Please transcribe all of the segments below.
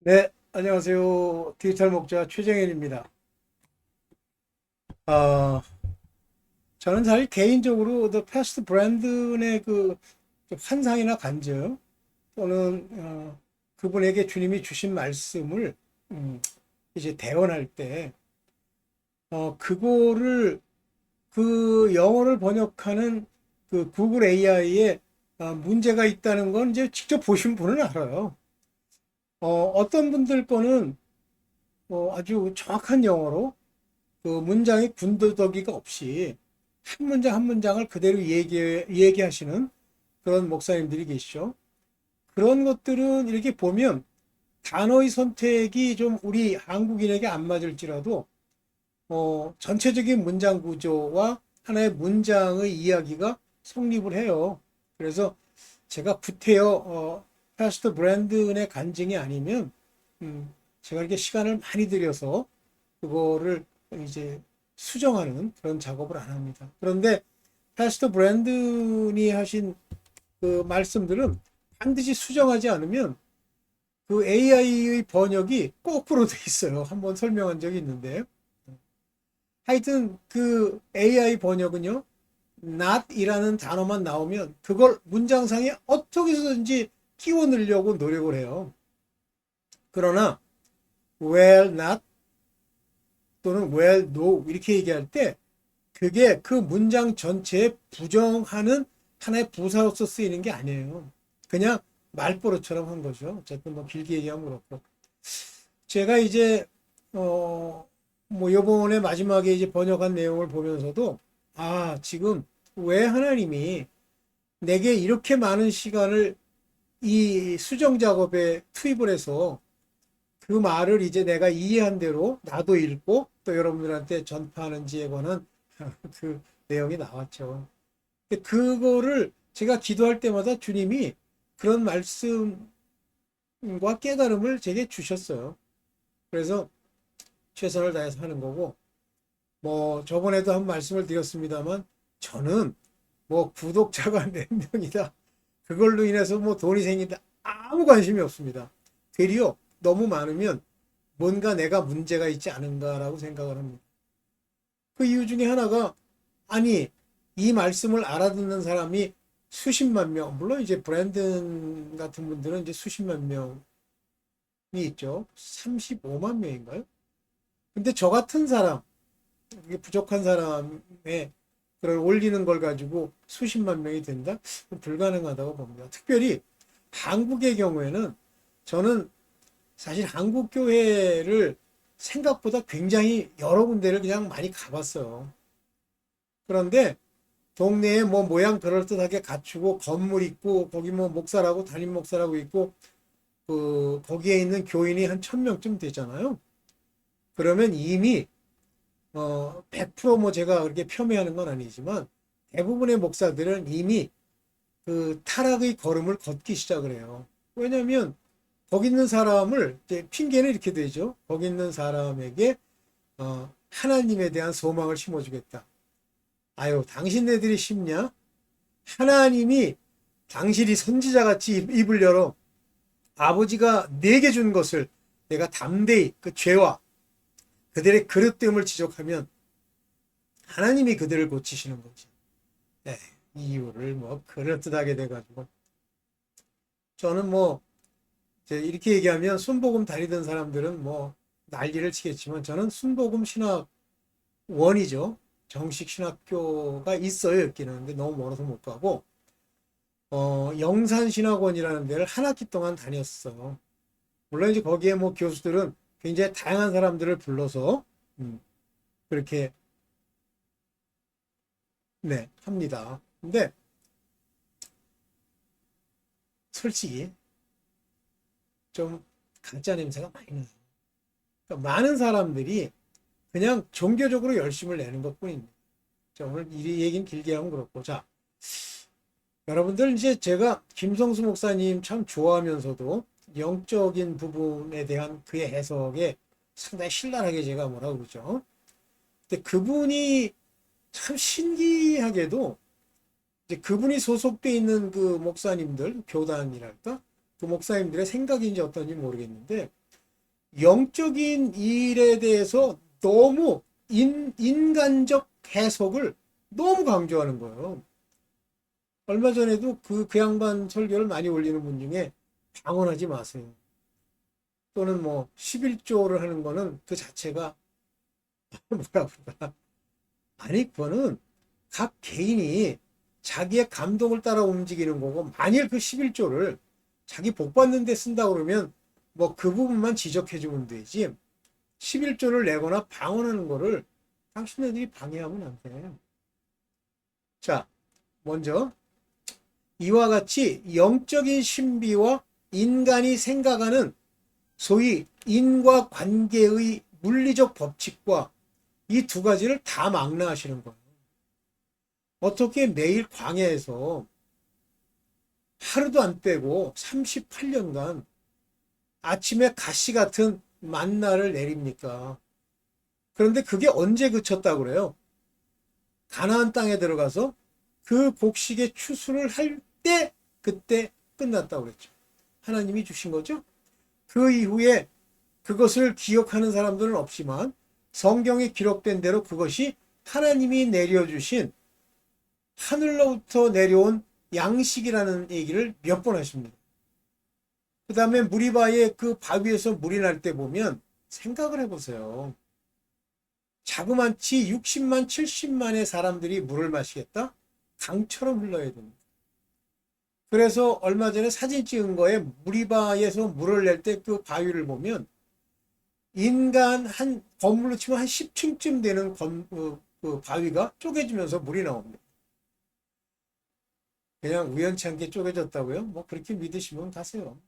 네, 안녕하세요. 디지털 목자 최정현입니다. 아, 저는 사실 개인적으로 The Past 브랜든의 그 환상이나 간증 또는 그분에게 주님이 주신 말씀을 음, 이제 대언할 때 그거를 그 영어를 번역하는 그 구글 AI에 문제가 있다는 건 이제 직접 보신 분은 알아요. 어떤 분들 거는 아주 정확한 영어로 그 문장에 군더더기가 없이 한 문장 한 문장을 그대로 얘기하시는 그런 목사님들이 계시죠. 그런 것들은 이렇게 보면 단어의 선택이 좀 우리 한국인에게 안 맞을지라도 전체적인 문장 구조와 하나의 문장의 이야기가 성립을 해요. 그래서 제가 구태여 패스터 브랜든의 간증이 아니면 제가 이렇게 시간을 많이 들여서 그거를 이제 수정하는 그런 작업을 안 합니다. 그런데 패스터 브랜든이 하신 그 말씀들은 반드시 수정하지 않으면 그 AI의 번역이 거꾸로 돼 있어요. 한번 설명한 적이 있는데 하여튼 그 AI 번역은요, not이라는 단어만 나오면 그걸 문장상에 어떻게 해서든지 끼워 넣으려고 노력을 해요. 그러나 well not 또는 well no 이렇게 얘기할 때 그게 그 문장 전체에 부정하는 하나의 부사로서 쓰이는 게 아니에요. 그냥 말버릇처럼 한 거죠. 어쨌든 뭐 길게 얘기하면 그렇고. 제가 이제 뭐 요번에 마지막에 이제 번역한 내용을 보면서도 지금 왜 하나님이 내게 이렇게 많은 시간을 이 수정 작업에 투입을 해서 그 말을 이제 내가 이해한 대로 나도 읽고 또 여러분들한테 전파하는지에 관한 그 내용이 나왔죠. 근데 그거를 제가 기도할 때마다 주님이 그런 말씀과 깨달음을 제게 주셨어요. 그래서 최선을 다해서 하는 거고, 뭐 저번에도 한 말씀을 드렸습니다만 저는 뭐 구독자가 몇 명이다 그걸로 인해서 뭐 돈이 생긴다 아무 관심이 없습니다. 되려 너무 많으면 뭔가 내가 문제가 있지 않은가라고 생각을 합니다. 그 이유 중에 하나가 아니 이 말씀을 알아듣는 사람이 수십만 명, 물론 이제 브랜든 같은 분들은 이제 수십만 명이 있죠. 35만 명인가요? 근데 저 같은 사람, 이게 부족한 사람의 그걸 올리는 걸 가지고 수십만 명이 된다? 불가능하다고 봅니다. 특별히 한국의 경우에는 저는 사실 한국 교회를 생각보다 굉장히 여러 군데를 그냥 많이 가봤어요. 그런데 동네에 뭐 모양 그럴듯하게 갖추고 건물 있고 거기 뭐 목사라고 담임 목사라고 있고 그 거기에 있는 교인이 한 1,000명쯤 되잖아요. 그러면 이미 100%뭐 제가 그렇게 폄훼하는 건 아니지만 대부분의 목사들은 이미 그 타락의 걸음을 걷기 시작을 해요. 왜냐하면 거기 있는 사람을 이제 핑계는 이렇게 되죠. 거기 있는 사람에게 하나님에 대한 소망을 심어주겠다. 아유, 당신네들이 쉽냐? 하나님이 당신이 선지자같이 입을 열어 아버지가 내게 준 것을 내가 담대히 그 죄와 그들의 그릇됨을 지적하면 하나님이 그들을 고치시는 거지. 네, 이유를 뭐 그럴듯하게 돼가지고 저는 뭐 이제 이렇게 얘기하면 순복음 다니던 사람들은 뭐 난리를 치겠지만 저는 순복음 신학 원이죠. 정식 신학교가 있어요, 여기는. 근데 너무 멀어서 못 가고 영산신학원이라는 데를 한 학기 동안 다녔어요. 물론 이제 거기에 뭐 교수들은 굉장히 다양한 사람들을 불러서 음, 그렇게 네 합니다. 근데 솔직히 좀 가짜 냄새가 많이 나요. 그러니까 많은 사람들이 그냥 종교적으로 열심을 내는 것뿐입니다. 자, 오늘 이 얘기는 길게 하면 그렇고 자 여러분들 이제 제가 김성수 목사님 참 좋아하면서도 영적인 부분에 대한 그의 해석에 상당히 신랄하게 제가 뭐라고 그러죠. 근데 그분이 참 신기하게도 이제 그분이 소속돼 있는 그 목사님들, 교단이랄까? 그 목사님들의 생각인지 어떤지 모르겠는데 영적인 일에 대해서 너무 인간적 해석을 너무 강조하는 거예요. 얼마 전에도 그 양반 설교를 많이 올리는 분 중에 방언하지 마세요. 또는 뭐 11조를 하는 거는 그 자체가 뭐라 그럴까. 아니 그거는 각 개인이 자기의 감동을 따라 움직이는 거고 만일 그 11조를 자기 복 받는 데 쓴다 그러면 뭐 그 부분만 지적해 주면 되지 11조를 내거나 방언하는 거를 당신네들이 방해하면 안 돼. 자, 먼저 이와 같이 영적인 신비와 인간이 생각하는 소위 인과관계의 물리적 법칙과 이 두 가지를 다 망라하시는 거예요. 어떻게 매일 광야에서 하루도 안 빼고 38년간 아침에 가시 같은 만나를 내립니까? 그런데 그게 언제 그쳤다고 그래요? 가나안 땅에 들어가서 그 곡식의 추수를 할 때 그때 끝났다고 그랬죠. 하나님이 주신 거죠. 그 이후에 그것을 기억하는 사람들은 없지만 성경에 기록된 대로 그것이 하나님이 내려주신 하늘로부터 내려온 양식이라는 얘기를 몇 번 하십니다. 그 다음에 무리바의 그 바위에서 물이 날 때 보면 생각을 해보세요. 자그마치 60만 70만의 사람들이 물을 마시겠다? 강처럼 흘러야 됩니다. 그래서 얼마 전에 사진 찍은 거에 무리바에서 물을 낼 때 그 바위를 보면 인간 한 건물로 치면 한 10층쯤 되는 그 바위가 쪼개지면서 물이 나옵니다. 그냥 우연치 않게 쪼개졌다고요? 뭐 그렇게 믿으시면 가세요.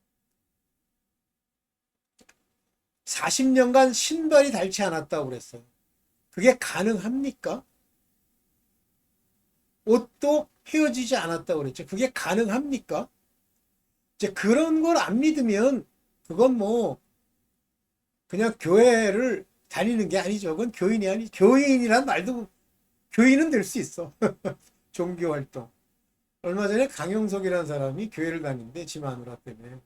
40년간 신발이 닳지 않았다고 그랬어요. 그게 가능합니까? 옷도 헤어지지 않았다고 그랬죠. 그게 가능합니까? 이제 그런 걸 안 믿으면 그건 뭐 그냥 교회를 다니는 게 아니죠. 그건 교인이 아니죠. 교인이란 말도 교인은 될 수 있어. 종교 활동. 얼마 전에 강용석이라는 사람이 교회를 다니는데 지 마누라 때문에.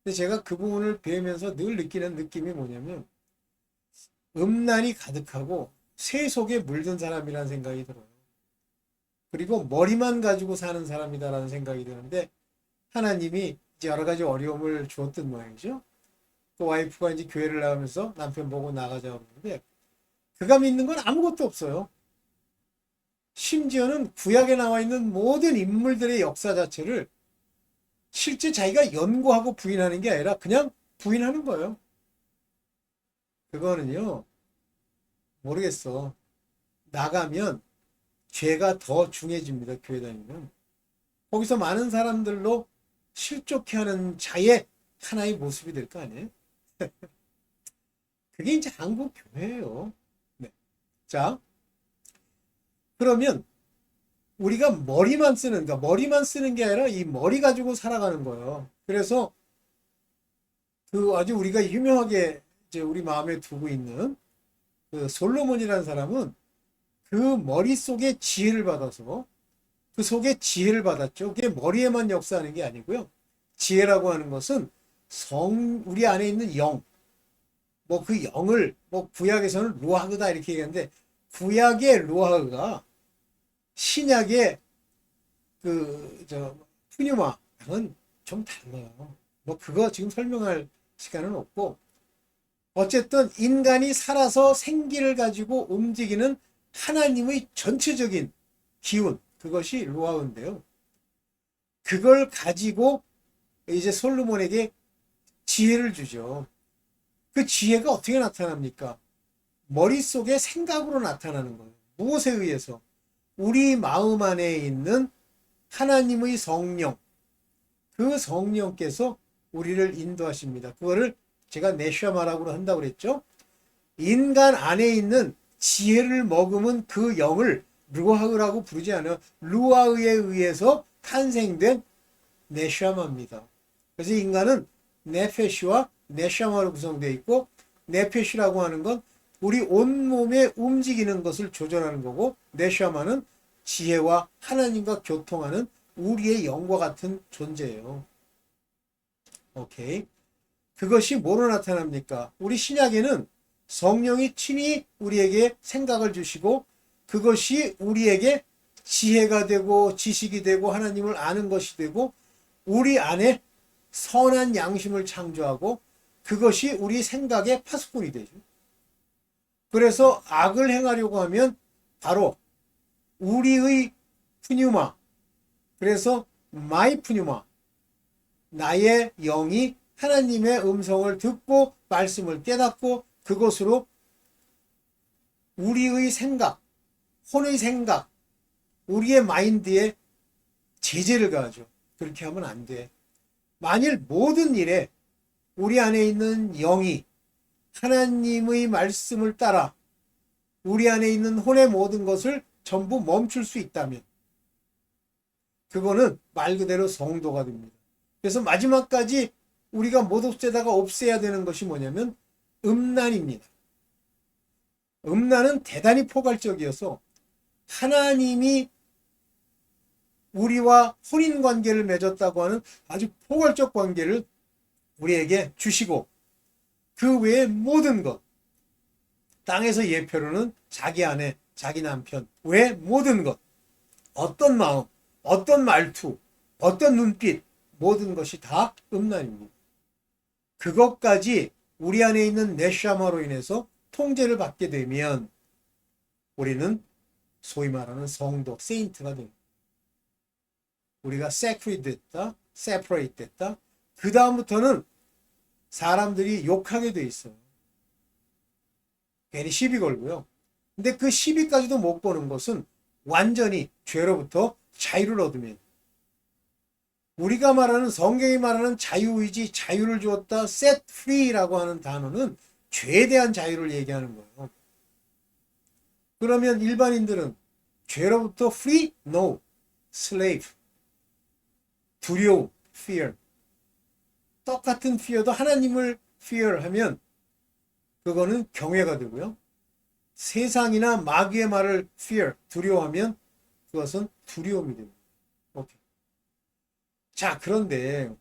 근데 제가 그 부분을 배우면서 늘 느끼는 느낌이 뭐냐면 음란이 가득하고 새 속에 물든 사람이라는 생각이 들어요. 그리고 머리만 가지고 사는 사람이다라는 생각이 드는데 하나님이 이제 여러 가지 어려움을 주었던 모양이죠. 그 와이프가 이제 교회를 나가면서 남편 보고 나가자고 그러는데 그가 믿는 건 아무것도 없어요. 심지어는 구약에 나와 있는 모든 인물들의 역사 자체를 실제 자기가 연구하고 부인하는 게 아니라 그냥 부인하는 거예요. 그거는요, 모르겠어. 나가면 죄가 더 중해집니다. 교회 다니면. 거기서 많은 사람들로 실족해 하는 자의 하나의 모습이 될 거 아니에요? 그게 이제 한국 교회예요. 네. 자, 그러면 우리가 머리만 쓰는, 그러니까 머리만 쓰는 게 아니라 이 머리 가지고 살아가는 거예요. 그래서 그 아주 우리가 유명하게 이제 우리 마음에 두고 있는 그 솔로몬이라는 사람은 그 머릿속에 지혜를 받아서 그 속에 지혜를 받았죠. 그게 머리에만 역사하는 게 아니고요. 지혜라고 하는 것은 우리 안에 있는 영, 뭐 그 영을 뭐 구약에서는 루하그다 이렇게 얘기하는데 구약의 루하그가 신약의 푸뉴마랑은 좀 달라요. 뭐 그거 지금 설명할 시간은 없고 어쨌든 인간이 살아서 생기를 가지고 움직이는 하나님의 전체적인 기운 그것이 루아인데요. 그걸 가지고 이제 솔로몬에게 지혜를 주죠. 그 지혜가 어떻게 나타납니까? 머릿속에 생각으로 나타나는 거예요. 무엇에 의해서? 우리 마음 안에 있는 하나님의 성령, 그 성령께서 우리를 인도하십니다. 그거를 제가 네샤마라고 한다고 그랬죠. 인간 안에 있는 지혜를 머금은 그 영을 루아흐라고 부르지 않아요. 루아흐에 의해서 탄생된 네샤마입니다. 그래서 인간은 네페시와 네샤마로 구성되어 있고 네페시라고 하는 건 우리 온몸에 움직이는 것을 조절하는 거고 네샤마는 지혜와 하나님과 교통하는 우리의 영과 같은 존재예요. 오케이. 그것이 뭐로 나타납니까? 우리 신약에는 성령이 친히 우리에게 생각을 주시고 그것이 우리에게 지혜가 되고 지식이 되고 하나님을 아는 것이 되고 우리 안에 선한 양심을 창조하고 그것이 우리 생각의 파수꾼이 되죠. 그래서 악을 행하려고 하면 바로 우리의 푸뉴마, 그래서 마이 푸뉴마, 나의 영이 하나님의 음성을 듣고 말씀을 깨닫고 그것으로 우리의 생각, 혼의 생각, 우리의 마인드에 제재를 가하죠. 그렇게 하면 안 돼. 만일 모든 일에 우리 안에 있는 영이 하나님의 말씀을 따라 우리 안에 있는 혼의 모든 것을 전부 멈출 수 있다면 그거는 말 그대로 성도가 됩니다. 그래서 마지막까지 우리가 못없애다가 없애야 되는 것이 뭐냐면 음란입니다. 음란은 대단히 포괄적이어서 하나님이 우리와 혼인 관계를 맺었다고 하는 아주 포괄적 관계를 우리에게 주시고 그 외의 모든 것, 땅에서 예표로는 자기 아내, 자기 남편 외의 모든 것, 어떤 마음, 어떤 말투, 어떤 눈빛, 모든 것이 다 음란입니다. 그것까지 우리 안에 있는 네샤마로 인해서 통제를 받게 되면 우리는 소위 말하는 성도, 세인트가 됩니다. 우리가 세크리드 됐다, 세퍼레이트 됐다. 그 다음부터는 사람들이 욕하게 돼 있어요. 괜히 시비 걸고요. 근데 그 시비까지도 못 거는 것은 완전히 죄로부터 자유를 얻으면 우리가 말하는 성경이 말하는 자유의지, 자유를 주었다, set free라고 하는 단어는 죄에 대한 자유를 얘기하는 거예요. 그러면 일반인들은 죄로부터 free? No. slave. 두려움, fear. 똑같은 fear도 하나님을 fear 하면 그거는 경외가 되고요. 세상이나 마귀의 말을 fear, 두려워하면 그것은 두려움이 됩니다. 오케이. 자, 그런데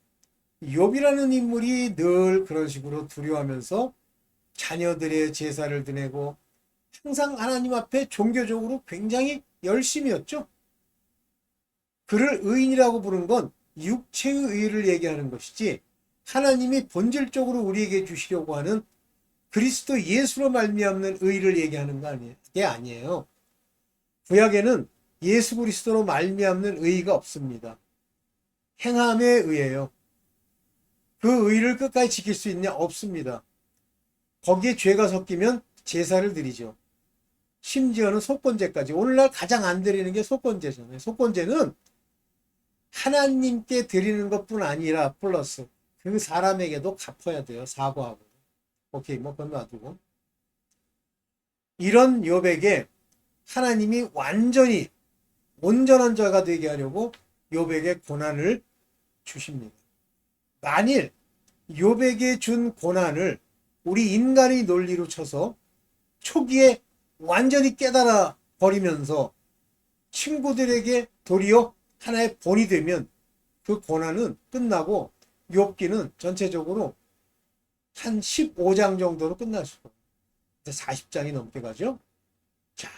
욥이라는 인물이 늘 그런 식으로 두려워하면서 자녀들의 제사를 드리고 항상 하나님 앞에 종교적으로 굉장히 열심이었죠. 그를 의인이라고 부른 건 육체의 의를 얘기하는 것이지 하나님이 본질적으로 우리에게 주시려고 하는 그리스도 예수로 말미암는 의를 얘기하는 게 아니에요. 구약에는 예수 그리스도로 말미암는 의가 없습니다. 행함에 의해요. 그 의를 끝까지 지킬 수 있냐? 없습니다. 거기에 죄가 섞이면 제사를 드리죠. 심지어는 속건제까지. 오늘날 가장 안 드리는 게 속건제잖아요. 속건제는 하나님께 드리는 것뿐 아니라 플러스 그 사람에게도 갚아야 돼요. 사과하고. 오케이, 뭐 그건 놔두고. 이런 욥에게 하나님이 완전히 온전한 자가 되게 하려고 욥에게 고난을 주십니다. 만일 욥에게 준 고난을 우리 인간의 논리로 쳐서 초기에 완전히 깨달아 버리면서 친구들에게 도리어 하나의 본이 되면 그 고난은 끝나고 욥기는 전체적으로 한 15장 정도로 끝날 수가 있어요. 40장이 넘게 가죠. 자,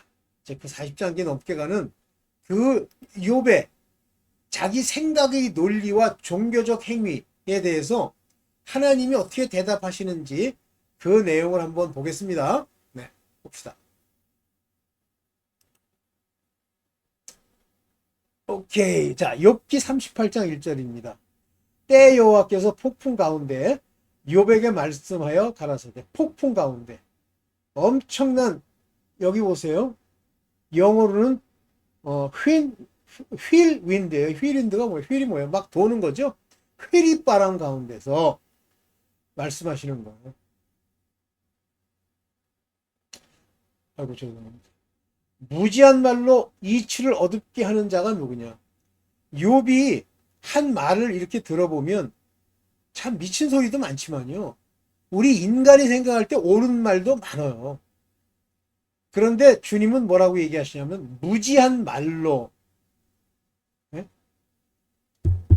이제 그 40장이 넘게 가는 그 욥의 자기 생각의 논리와 종교적 행위에 대해서 하나님이 어떻게 대답하시는지 그 내용을 한번 보겠습니다. 네, 봅시다. 오케이. 자, 욥기 38장 1절입니다. 때 여호와께서 폭풍 가운데 욥에게 말씀하여 가라사대. 폭풍 가운데. 엄청난, 여기 보세요. 영어로는 휠 윈드예요. 휠 윈드가 뭐예요? 휠이 뭐예요? 막 도는 거죠? 휘리바람 가운데서 말씀하시는 거예요. 아이고, 죄송합니다. 무지한 말로 이치를 어둡게 하는 자가 누구냐? 욥이 한 말을 이렇게 들어보면 참 미친 소리도 많지만요. 우리 인간이 생각할 때 옳은 말도 많아요. 그런데 주님은 뭐라고 얘기하시냐면 무지한 말로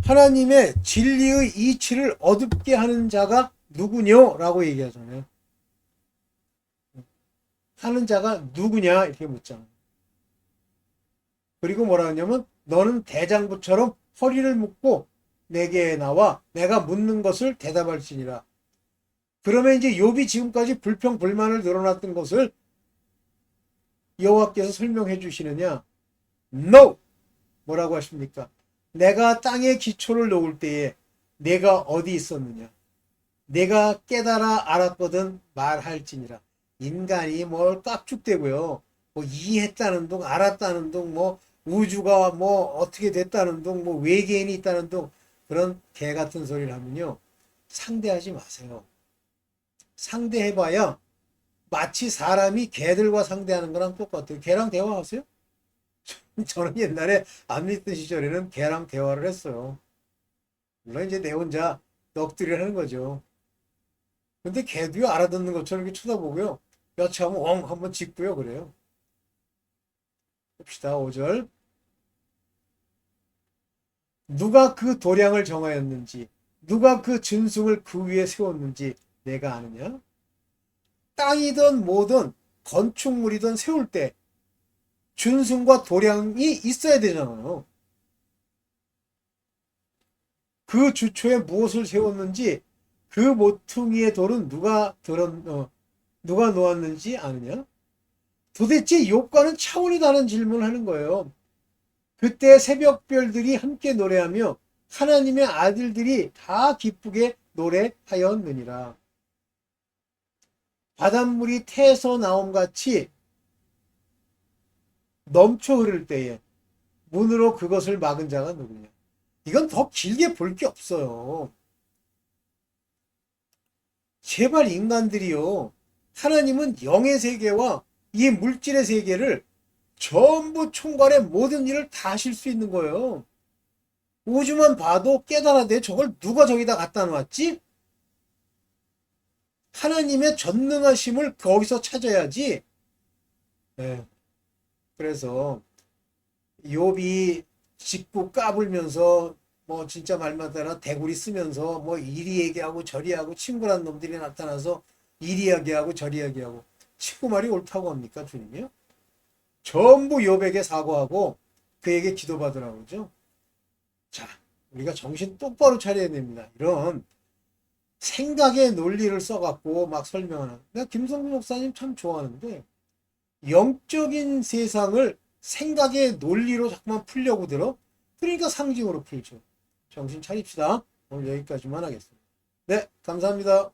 하나님의 진리의 이치를 어둡게 하는 자가 누구뇨? 라고 얘기하잖아요. 하는 자가 누구냐? 이렇게 묻잖아요. 그리고 뭐라 하냐면 너는 대장부처럼 허리를 묶고 내게 나와 내가 묻는 것을 대답할지니라. 그러면 이제 욥이 지금까지 불평불만을 늘어놨던 것을 여호와께서 설명해 주시느냐? No! 뭐라고 하십니까? 내가 땅에 기초를 놓을 때에 내가 어디 있었느냐? 내가 깨달아 알았거든 말할지니라. 인간이 뭘 깍죽대고요. 뭐 이해했다는 둥, 알았다는 둥, 뭐 우주가 뭐 어떻게 됐다는 둥, 뭐 외계인이 있다는 둥, 그런 개 같은 소리를 하면요. 상대하지 마세요. 상대해봐야 마치 사람이 개들과 상대하는 거랑 똑같아요. 개랑 대화하세요? 저는 옛날에 안 믿던 시절에는 개랑 대화를 했어요. 물론 이제 내 혼자 넋두리 하는 거죠. 근데 개도요 알아듣는 것처럼 이렇게 쳐다보고요. 여차하면 엉 한번 짖고요. 그래요. 봅시다. 5절. 누가 그 도량을 정하였는지 누가 그 준승을 그 위에 세웠는지 내가 아느냐? 땅이든 뭐든 건축물이든 세울 때 준승과 도량이 있어야 되잖아요. 그 주초에 무엇을 세웠는지 그 모퉁이의 돌은 누가 놓았는지 아느냐? 도대체 욥과는 차원이 다른 질문을 하는 거예요. 그때 새벽별들이 함께 노래하며 하나님의 아들들이 다 기쁘게 노래하였느니라. 바닷물이 태에서 나옴같이 넘쳐 흐를 때에 문으로 그것을 막은 자가 누구냐. 이건 더 길게 볼 게 없어요. 제발 인간들이요. 하나님은 영의 세계와 이 물질의 세계를 전부 총괄해 모든 일을 다 하실 수 있는 거예요. 우주만 봐도 깨달아대 저걸 누가 저기다 갖다 놨지? 하나님의 전능하심을 거기서 찾아야지. 네. 그래서 욥이 짖고 까불면서 뭐 진짜 말만 따라 대구리 쓰면서 뭐 이리 얘기하고 저리 하고 친구란 놈들이 나타나서 이리 이야기하고 저리 이야기하고 친구 말이 옳다고 합니까 주님이요? 전부 욥에게 사과하고 그에게 기도받으라고 그러죠. 자, 우리가 정신 똑바로 차려야 됩니다. 이런 생각의 논리를 써갖고 막 설명하는. 내가 김성구 목사님 참 좋아하는데 영적인 세상을 생각의 논리로 자꾸만 풀려고 들어. 그러니까 상징으로 풀죠. 정신 차립시다. 오늘 여기까지만 하겠습니다. 네, 감사합니다.